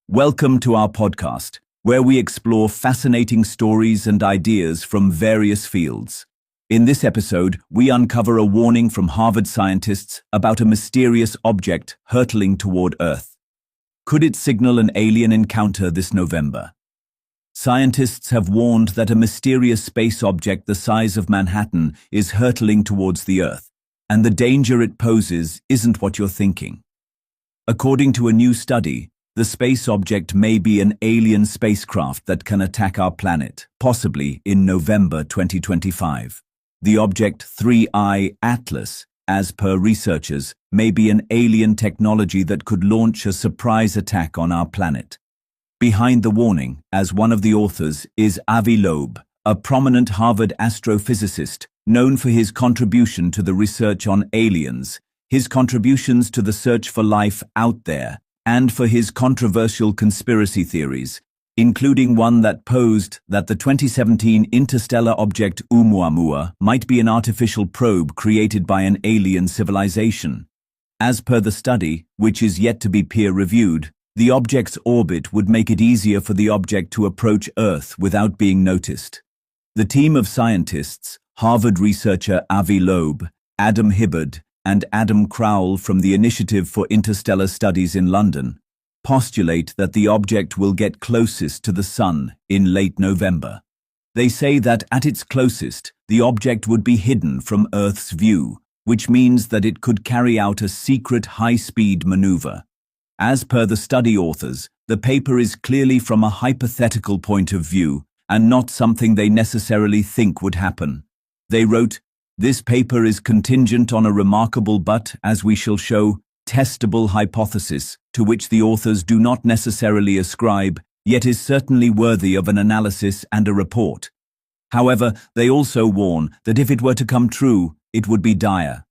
Welcome to our podcast, where we explore fascinating stories and ideas from various fields. In this episode, we uncover a warning from Harvard scientists about a mysterious object hurtling toward Earth. Could it signal an alien encounter this November? Scientists have warned that a mysterious space object the size of Manhattan is hurtling towards the Earth, and the danger it poses isn't what you're thinking. According to a new study, the space object may be an alien spacecraft that can attack our planet, possibly in November 2025. The object 3I Atlas, as per researchers, may be an alien technology that could launch a surprise attack on our planet. Behind the warning, as one of the authors, is Avi Loeb, a prominent Harvard astrophysicist known for his contribution to the research on aliens, his contributions to the search for life out there, and for his controversial conspiracy theories, including one that posed that the 2017 interstellar object Oumuamua might be an artificial probe created by an alien civilization. As per the study, which is yet to be peer-reviewed, the object's orbit would make it easier for the object to approach Earth without being noticed. The team of scientists, Harvard researcher Avi Loeb, Adam Hibbard, and Adam Crowell from the Initiative for Interstellar Studies in London, postulate that the object will get closest to the Sun in late November. They say that at its closest, the object would be hidden from Earth's view, which means that it could carry out a secret high-speed maneuver. As per the study authors, the paper is clearly from a hypothetical point of view and not something they necessarily think would happen. They wrote, "This paper is contingent on a remarkable but, as we shall show, testable hypothesis to which the authors do not necessarily ascribe, yet is certainly worthy of an analysis and a report." However, they also warn that if it were to come true, it would be dire.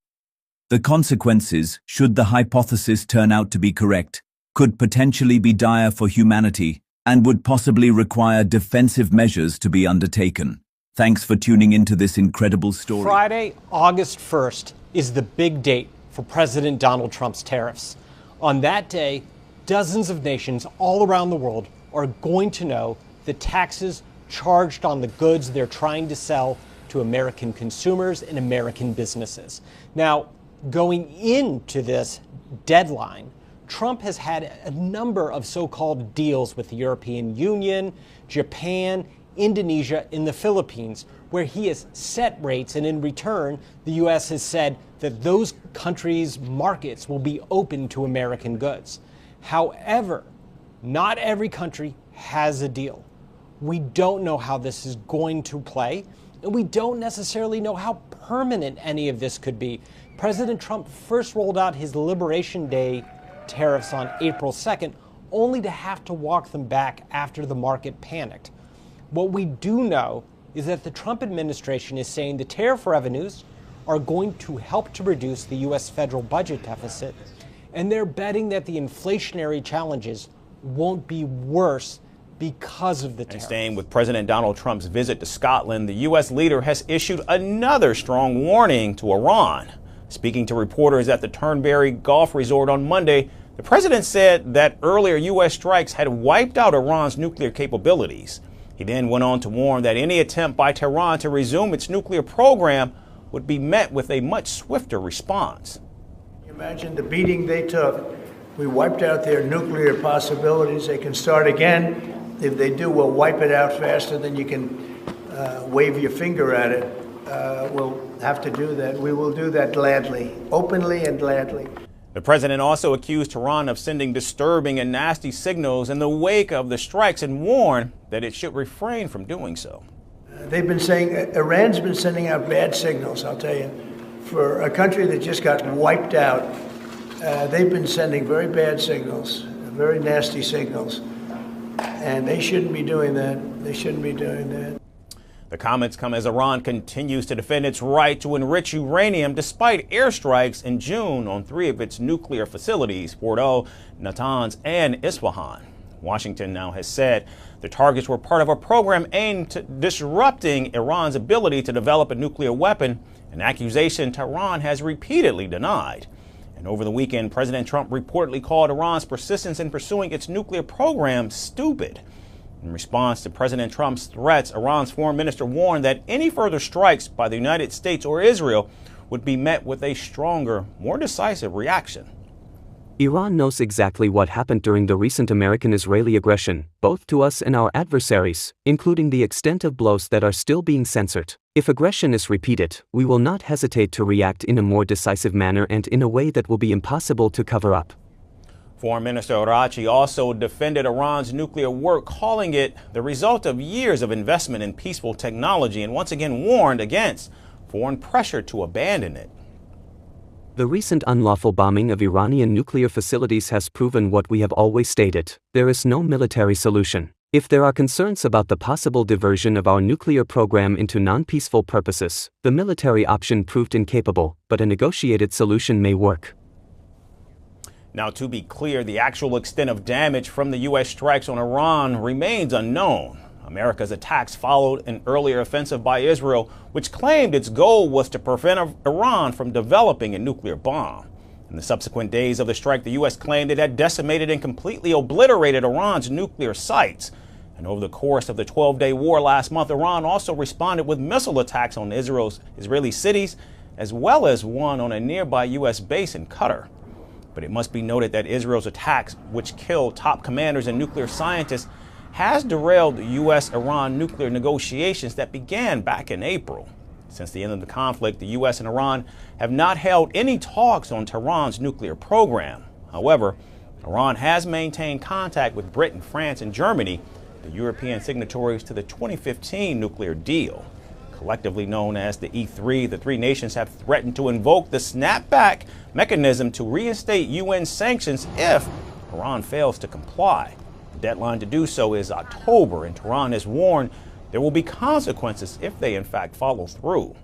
The consequences, should the hypothesis turn out to be correct, could potentially be dire for humanity and would possibly require defensive measures to be undertaken. Thanks for tuning into this incredible story. Friday, August 1st, is the big date for President Donald Trump's tariffs. On that day, dozens of nations all around the world are going to know the taxes charged on the goods they're trying to sell to American consumers and American businesses. Now, going into this deadline, Trump has had a number of so-called deals with the European Union, Japan, Indonesia, and the Philippines, where he has set rates, and in return, the U.S. has said that those countries' markets will be open to American goods. However, not every country has a deal. We don't know how this is going to play, and we don't necessarily know how permanent any of this could be. President Trump first rolled out his Liberation Day tariffs on April 2nd, only to have to walk them back after the market panicked. What we do know is that the Trump administration is saying the tariff revenues are going to help to reduce the U.S. federal budget deficit, and they're betting that the inflationary challenges won't be worse because of the tariff. And staying with President Donald Trump's visit to Scotland, the U.S. leader has issued another strong warning to Iran. Speaking to reporters at the Turnberry Golf Resort on Monday, the president said that earlier U.S. strikes had wiped out Iran's nuclear capabilities. He then went on to warn that any attempt by Tehran to resume its nuclear program would be met with a much swifter response. Imagine the beating they took. We wiped out their nuclear possibilities. They can start again. If they do, we'll wipe it out faster than you can wave your finger at it. We'll have to do that. We will do that gladly, openly and gladly. The president also accused Tehran of sending disturbing and nasty signals in the wake of the strikes and warned that it should refrain from doing so. They've been saying, Iran's been sending out bad signals, I'll tell you. For a country that just got wiped out, they've been sending very bad signals, very nasty signals. And they shouldn't be doing that. They shouldn't be doing that. The comments come as Iran continues to defend its right to enrich uranium despite airstrikes in June on 3 of its nuclear facilities, Fordow, Natanz, and Isfahan. Washington now has said the targets were part of a program aimed at disrupting Iran's ability to develop a nuclear weapon, an accusation Tehran has repeatedly denied. And over the weekend, President Trump reportedly called Iran's persistence in pursuing its nuclear program stupid. In response to President Trump's threats, Iran's foreign minister warned that any further strikes by the United States or Israel would be met with a stronger, more decisive reaction. Iran knows exactly what happened during the recent American-Israeli aggression, both to us and our adversaries, including the extent of blows that are still being censored. If aggression is repeated, we will not hesitate to react in a more decisive manner and in a way that will be impossible to cover up. Foreign Minister Araghchi also defended Iran's nuclear work, calling it the result of years of investment in peaceful technology, and once again warned against foreign pressure to abandon it. The recent unlawful bombing of Iranian nuclear facilities has proven what we have always stated: there is no military solution. If there are concerns about the possible diversion of our nuclear program into non-peaceful purposes, the military option proved incapable, but a negotiated solution may work. Now, to be clear, the actual extent of damage from the U.S. strikes on Iran remains unknown. America's attacks followed an earlier offensive by Israel, which claimed its goal was to prevent Iran from developing a nuclear bomb. In the subsequent days of the strike, the U.S. claimed it had decimated and completely obliterated Iran's nuclear sites. And over the course of the 12-day war last month, Iran also responded with missile attacks on Israeli cities, as well as one on a nearby U.S. base in Qatar. But it must be noted that Israel's attacks, which killed top commanders and nuclear scientists, has derailed U.S.-Iran nuclear negotiations that began back in April. Since the end of the conflict, the U.S. and Iran have not held any talks on Tehran's nuclear program. However, Iran has maintained contact with Britain, France, and Germany, the European signatories to the 2015 nuclear deal. Collectively known as the E3, the three nations have threatened to invoke the snapback mechanism to reinstate UN sanctions if Iran fails to comply. The deadline to do so is October, and Tehran has warned there will be consequences if they in fact follow through.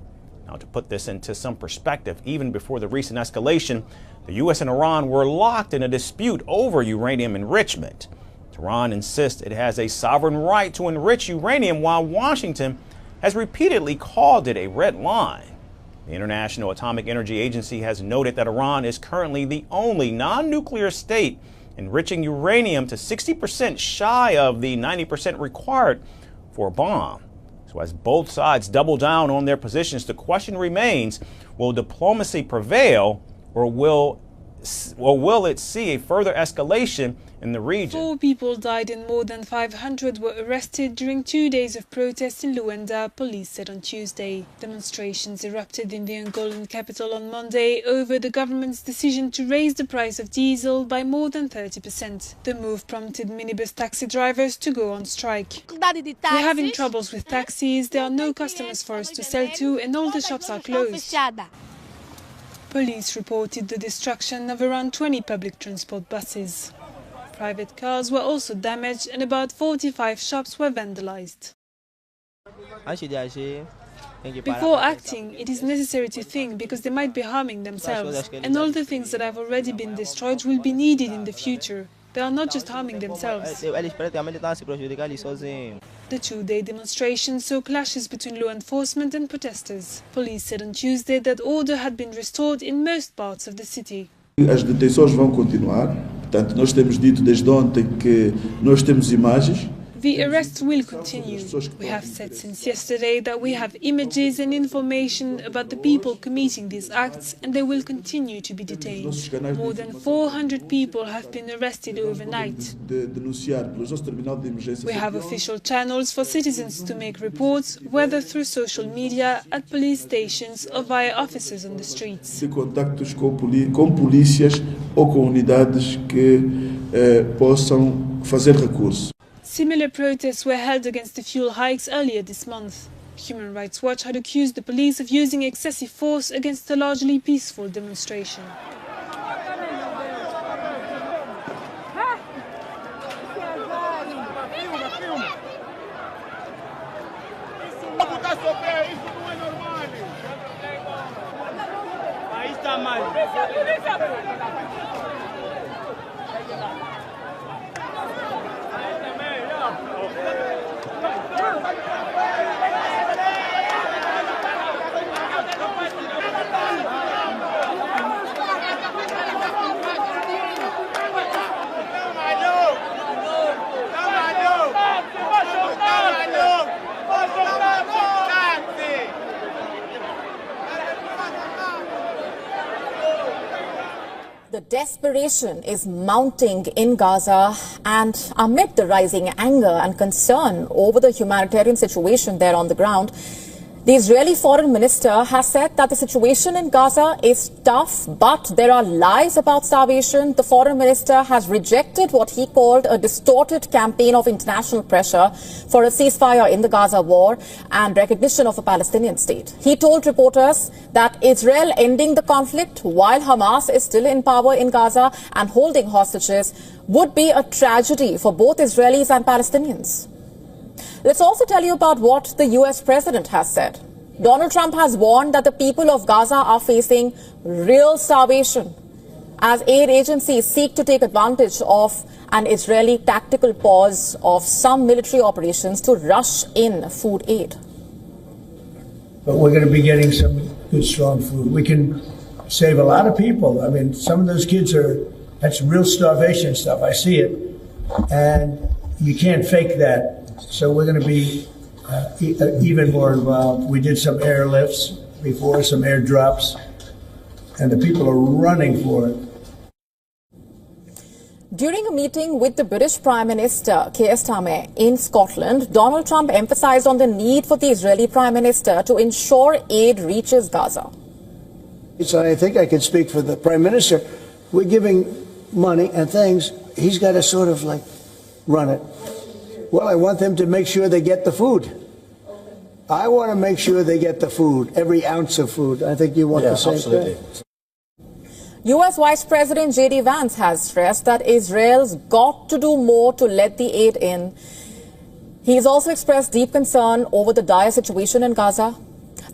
Now, to put this into some perspective, even before the recent escalation, the U.S. and Iran were locked in a dispute over uranium enrichment. Tehran insists it has a sovereign right to enrich uranium, while Washington has repeatedly called it a red line. The International Atomic Energy Agency has noted that Iran is currently the only non-nuclear state enriching uranium to 60% shy of the 90% required for a bomb. So as both sides double down on their positions, the question remains, will diplomacy prevail, or will it see a further escalation in the region? 4 people died and more than 500 were arrested during 2 days of protests in Luanda, police said on Tuesday. Demonstrations erupted in the Angolan capital on Monday over the government's decision to raise the price of diesel by more than 30%. The move prompted minibus taxi drivers to go on strike. We're having troubles with taxis, there are no customers for us to sell to, and all the shops are closed. Police reported the destruction of around 20 public transport buses. Private cars were also damaged and about 45 shops were vandalized. Before acting, it is necessary to think, because they might be harming themselves, and all the things that have already been destroyed will be needed in the future. They are not just harming themselves. The 2-day demonstration saw clashes between law enforcement and protesters. Police said on Tuesday that order had been restored in most parts of the city. As detenções vão continuar. Portanto, nós temos dito desde ontem que nós temos imagens. The arrests will continue. We have said since yesterday that we have images and information about the people committing these acts, and they will continue to be detained. More than 400 people have been arrested overnight. We have official channels for citizens to make reports, whether through social media, at police stations or via officers on the streets. De contactos com polícias ou com unidades que possam fazer recurso. Similar protests were held against the fuel hikes earlier this month. Human Rights Watch had accused the police of using excessive force against a largely peaceful demonstration. desperation is mounting in Gaza, and amid the rising anger and concern over the humanitarian situation there on the ground, the Israeli foreign minister has said that the situation in Gaza is tough, but there are lies about starvation. The foreign minister has rejected what he called a distorted campaign of international pressure for a ceasefire in the Gaza war and recognition of a Palestinian state. He told reporters that Israel ending the conflict while Hamas is still in power in Gaza and holding hostages would be a tragedy for both Israelis and Palestinians. Let's also tell you about what the US president has said. Donald Trump has warned that the people of Gaza are facing real starvation as aid agencies seek to take advantage of an Israeli tactical pause of some military operations to rush in food aid. But we're going to be getting some good, strong food. We can save a lot of people. I mean, some of those kids that's real starvation stuff. I see it. And you can't fake that. So we're going to be even more involved. We did some airlifts before, some airdrops, and the people are running for it. During a meeting with the British Prime Minister Keir Starmer in Scotland, Donald Trump emphasized on the need for the Israeli Prime Minister to ensure aid reaches Gaza. So I think I can speak for the Prime Minister. We're giving money and things. He's got to sort of like run it. Well, I want them to make sure they get the food. I want to make sure they get the food, every ounce of food. I think you want the same thing. U.S. Vice President J.D. Vance has stressed that Israel's got to do more to let the aid in. He's also expressed deep concern over the dire situation in Gaza.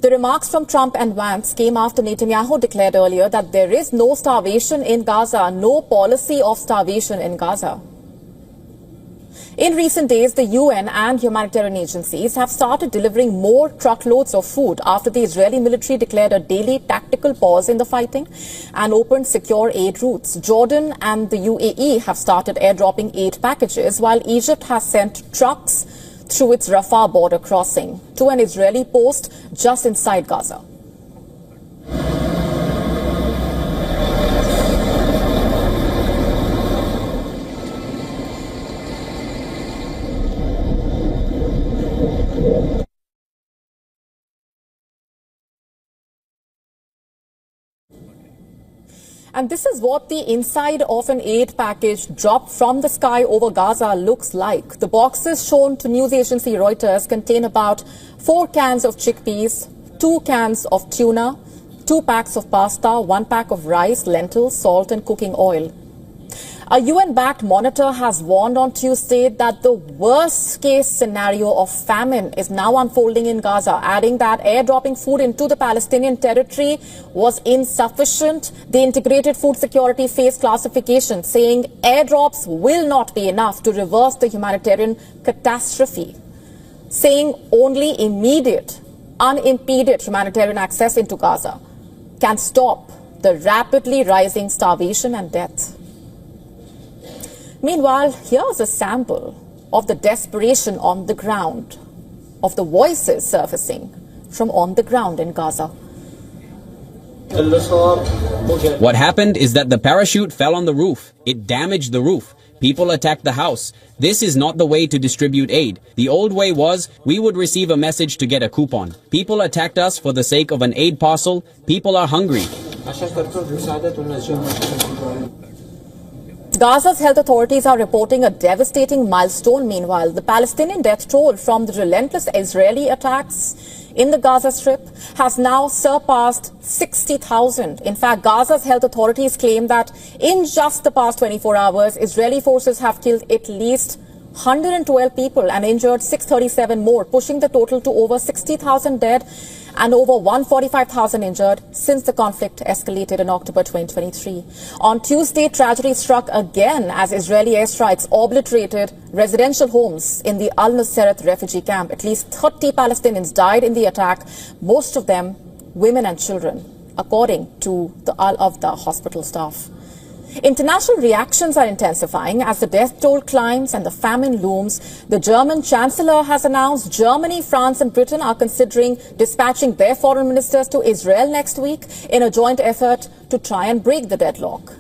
The remarks from Trump and Vance came after Netanyahu declared earlier that there is no starvation in Gaza, no policy of starvation in Gaza. In recent days, the UN and humanitarian agencies have started delivering more truckloads of food after the Israeli military declared a daily tactical pause in the fighting and opened secure aid routes. Jordan and the UAE have started airdropping aid packages, while Egypt has sent trucks through its Rafah border crossing to an Israeli post just inside Gaza. And this is what the inside of an aid package dropped from the sky over Gaza looks like. The boxes shown to news agency Reuters contain about 4 cans of chickpeas, 2 cans of tuna, 2 packs of pasta, 1 pack of rice, lentils, salt and cooking oil. A UN-backed monitor has warned on Tuesday that the worst-case scenario of famine is now unfolding in Gaza, adding that airdropping food into the Palestinian territory was insufficient. The Integrated Food Security Phase classification saying airdrops will not be enough to reverse the humanitarian catastrophe, saying only immediate, unimpeded humanitarian access into Gaza can stop the rapidly rising starvation and death. Meanwhile, here's a sample of the desperation on the ground, of the voices surfacing from on the ground in Gaza. What happened is that the parachute fell on the roof. It damaged the roof. People attacked the house. This is not the way to distribute aid. The old way was we would receive a message to get a coupon. People attacked us for the sake of an aid parcel. People are hungry. Gaza's health authorities are reporting a devastating milestone. Meanwhile, the Palestinian death toll from the relentless Israeli attacks in the Gaza Strip has now surpassed 60,000. In fact, Gaza's health authorities claim that in just the past 24 hours, Israeli forces have killed at least 112 people and injured 637 more, pushing the total to over 60,000 dead and over 145,000 injured since the conflict escalated in October 2023. On Tuesday, tragedy struck again as Israeli airstrikes obliterated residential homes in the Al-Nusayrat refugee camp. At least 30 Palestinians died in the attack, most of them women and children, according to the Al-Awda hospital staff. International reactions are intensifying as the death toll climbs and the famine looms. The German Chancellor has announced Germany, France and Britain are considering dispatching their foreign ministers to Israel next week in a joint effort to try and break the deadlock.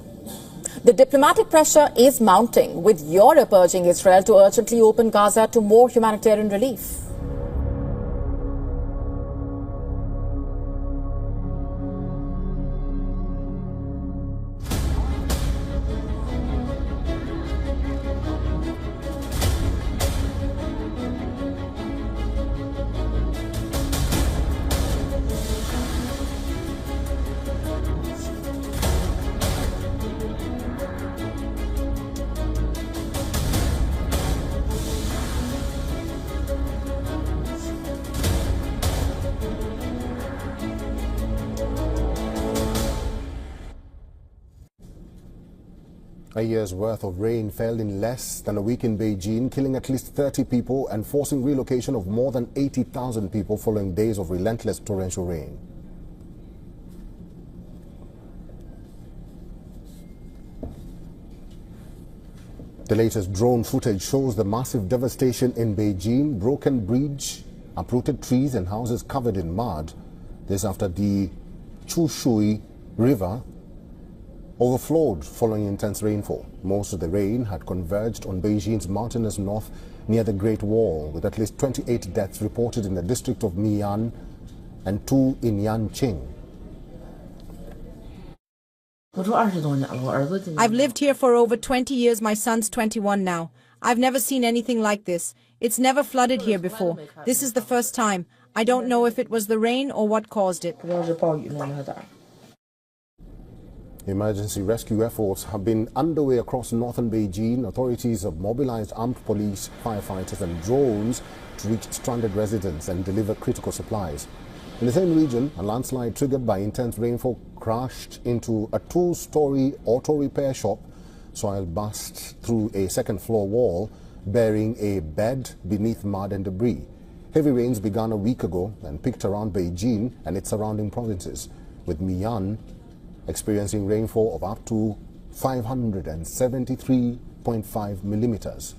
The diplomatic pressure is mounting, with Europe urging Israel to urgently open Gaza to more humanitarian relief. A year's worth of rain fell in less than a week in Beijing, killing at least 30 people and forcing relocation of more than 80,000 people following days of relentless torrential rain. The latest drone footage shows the massive devastation in Beijing: broken bridge, uprooted trees and houses covered in mud. This after the Chushui River overflowed following intense rainfall. Most of the rain had converged on Beijing's mountainous north near the Great Wall, with at least 28 deaths reported in the district of Mian and 2 in Yanqing. I've lived here for over 20 years. My son's 21 now. I've never seen anything like this. It's never flooded here before. This is the first time. I don't know if it was the rain or what caused it. Emergency rescue efforts have been underway across northern Beijing. Authorities have mobilized armed police, firefighters and drones to reach stranded residents and deliver critical supplies. In the same region, a landslide triggered by intense rainfall crashed into a 2-story auto repair shop. Soil burst through a second-floor wall, burying a bed beneath mud and debris. Heavy rains began a week ago and peaked around Beijing and its surrounding provinces, with Mian experiencing rainfall of up to 573.5 millimeters.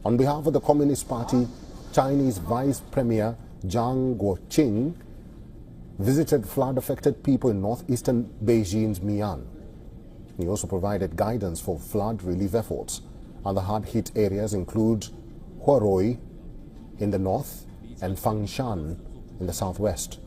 On behalf of the Communist Party, Chinese Vice Premier Zhang Guoqing visited flood-affected people in northeastern Beijing's Mian. He also provided guidance for flood relief efforts. Other hard-hit areas include Huarui in the north and Fangshan in the southwest.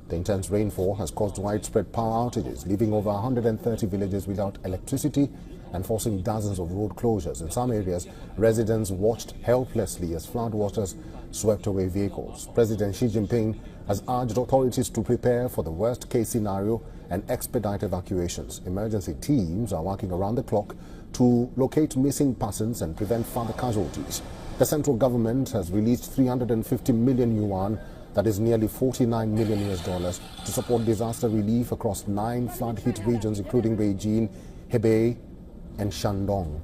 The intense rainfall has caused widespread power outages, leaving over 130 villages without electricity and forcing dozens of road closures. In some areas, residents watched helplessly as floodwaters swept away vehicles. President Xi Jinping has urged authorities to prepare for the worst-case scenario and expedite evacuations. Emergency teams are working around the clock to locate missing persons and prevent further casualties. The central government has released 350 million yuan, that is nearly $49 million, to support disaster relief across 9 flood-hit regions, including Beijing, Hebei, and Shandong.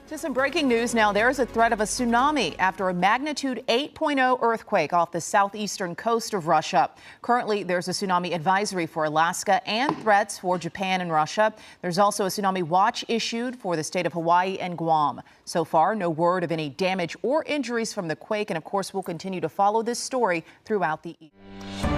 To some breaking news now. There's a threat of a tsunami after a magnitude 8.0 earthquake off the southeastern coast of Russia. Currently, there's a tsunami advisory for Alaska and threats for Japan and Russia. There's also a tsunami watch issued for the state of Hawaii and Guam. So far, no word of any damage or injuries from the quake. And of course, we'll continue to follow this story throughout the evening.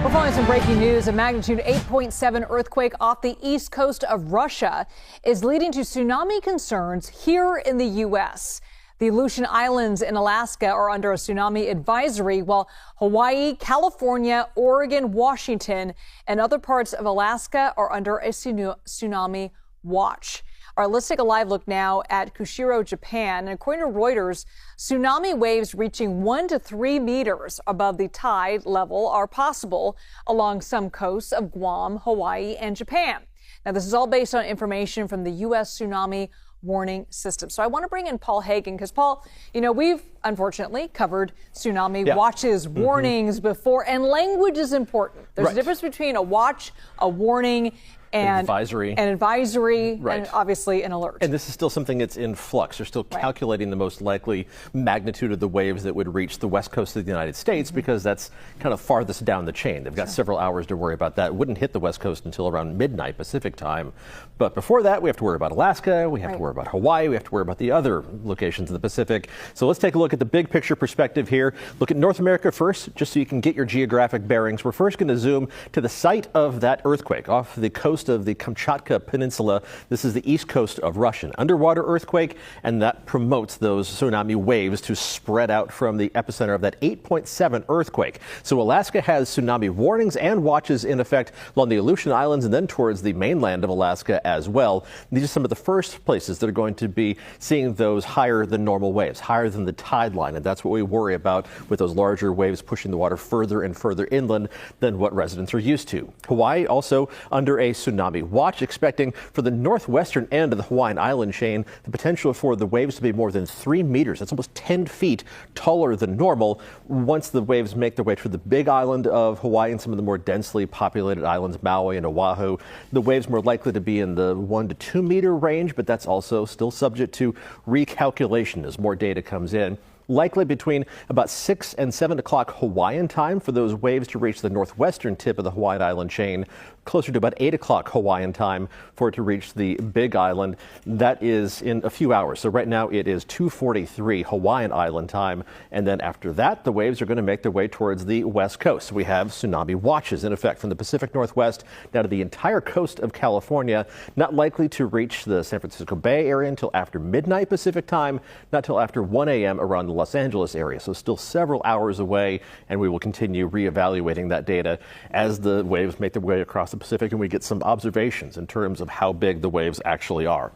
We're following some breaking news. A magnitude 8.7 earthquake off the east coast of Russia is leading to tsunami concerns here in the U.S. The Aleutian Islands in Alaska are under a tsunami advisory, while Hawaii, California, Oregon, Washington, and other parts of Alaska are under a tsunami watch. All right, let's take a live look now at Kushiro, Japan. And according to Reuters, tsunami waves reaching 1 to 3 meters above the tide level are possible along some coasts of Guam, Hawaii, and Japan. Now, this is all based on information from the U.S. Tsunami Warning System. So I want to bring in Paul Hagen because, Paul, you know, we've unfortunately covered tsunami watches, warnings before, and language is important. There's a difference between a watch, a warning, and advisory, and obviously an alert. And this is still something that's in flux. They're still calculating the most likely magnitude of the waves that would reach the west coast of the United States because that's kind of farthest down the chain. They've got several hours to worry about that. It wouldn't hit the west coast until around midnight Pacific time. But before that, we have to worry about Alaska, we have to worry about Hawaii, we have to worry about the other locations in the Pacific. So let's take a look at the big picture perspective here. Look at North America first, just so you can get your geographic bearings. We're first going to zoom to the site of that earthquake off the coast of the Kamchatka Peninsula. This is the east coast of Russia. An underwater earthquake, and that promotes those tsunami waves to spread out from the epicenter of that 8.7 earthquake. So Alaska has tsunami warnings and watches in effect along the Aleutian Islands and then towards the mainland of Alaska as well. These are some of the first places that are going to be seeing those higher than normal waves, higher than the tide line, and that's what we worry about with those larger waves pushing the water further and further inland than what residents are used to. Hawaii also under a tsunami watch, expecting for the northwestern end of the Hawaiian island chain the potential for the waves to be more than 3 meters. That's almost 10 feet taller than normal once the waves make their way to the big island of Hawaii and some of the more densely populated islands, Maui and Oahu. The waves more likely to be in the 1 to 2 meter range, but that's also still subject to recalculation as more data comes in. Likely between about 6 and 7 o'clock Hawaiian time for those waves to reach the northwestern tip of the Hawaiian island chain, closer to about 8 o'clock Hawaiian time for it to reach the big island. That is in a few hours. So right now it is 2:43 Hawaiian island time. And then after that, the waves are going to make their way towards the west coast. We have tsunami watches in effect from the Pacific Northwest down to the entire coast of California, not likely to reach the San Francisco Bay area until after midnight Pacific time, not till after 1 a.m. around the Los Angeles area. So still several hours away, and we will continue reevaluating that data as the waves make their way across the Pacific and we get some observations in terms of how big the waves actually are.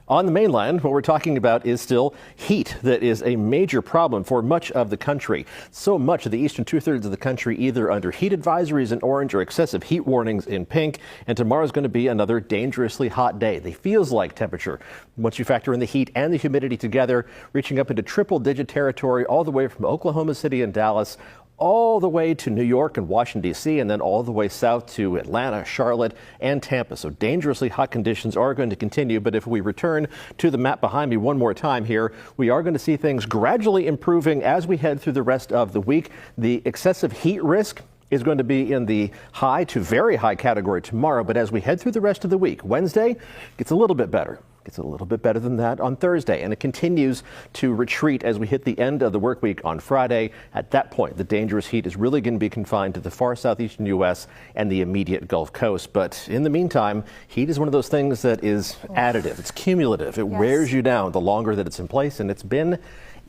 On the mainland, what we're talking about is still heat that is a major problem for much of the country. So much of the eastern two-thirds of the country either under heat advisories in orange or excessive heat warnings in pink. And tomorrow's going to be another dangerously hot day. The feels-like temperature, once you factor in the heat and the humidity together, reaching up into triple-digit territory all the way from Oklahoma City and Dallas, all the way to New York and Washington, D.C., and then all the way south to Atlanta, Charlotte, and Tampa. So dangerously hot conditions are going to continue. But if we return to the map behind me one more time here, we are going to see things gradually improving as we head through the rest of the week. The excessive heat risk is going to be in the high to very high category tomorrow. But as we head through the rest of the week, Wednesday gets a little bit better. It's a little bit better than that on Thursday, and it continues to retreat as we hit the end of the work week on Friday. At that point, the dangerous heat is really going to be confined to the far southeastern U.S. and the immediate Gulf Coast. But in the meantime, heat is one of those things that is additive. It's cumulative. It wears you down the longer that it's in place, and it's been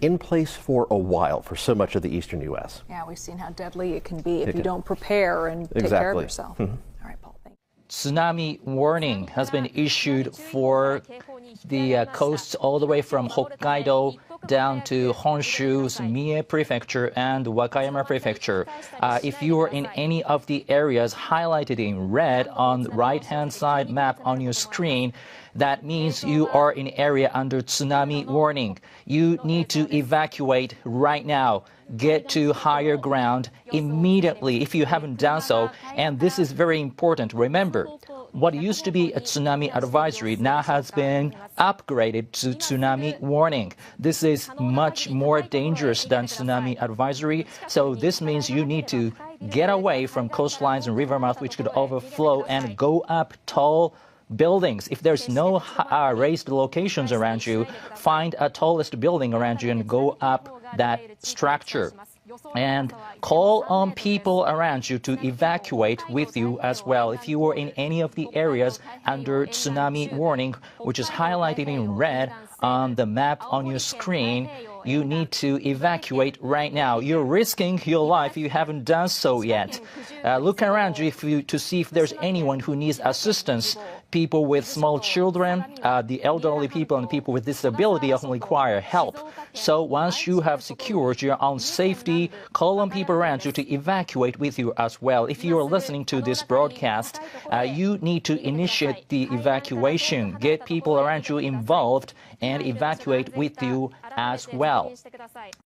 in place for a while for so much of the eastern U.S. Yeah, we've seen how deadly it can be if you don't prepare and take care of yourself. Mm-hmm. All right, Paul. Tsunami warning has been issued for the coasts all the way from Hokkaido down to Honshu's Mie Prefecture and Wakayama Prefecture. If you are in any of the areas highlighted in red on the right-hand side map on your screen, that means you are in area under tsunami warning. You need to evacuate right now. Get to higher ground immediately if you haven't done so. And this is very important. Remember, what used to be a tsunami advisory now has been upgraded to tsunami warning. This is much more dangerous than tsunami advisory. So this means you need to get away from coastlines and river mouth which could overflow and go up tall buildings. If there's no raised locations around you, find a tallest building around you and go up that structure. And call on people around you to evacuate with you as well. If you are in any of the areas under tsunami warning, which is highlighted in red on the map on your screen, you need to evacuate right now. You're risking your life if you haven't done so yet. Look around you to see if there's anyone who needs assistance. People with small children, the elderly people, and people with disability often require help. So once you have secured your own safety, call on people around you to evacuate with you as well. If you are listening to this broadcast, you need to initiate the evacuation. Get people around you involved and evacuate with you as well.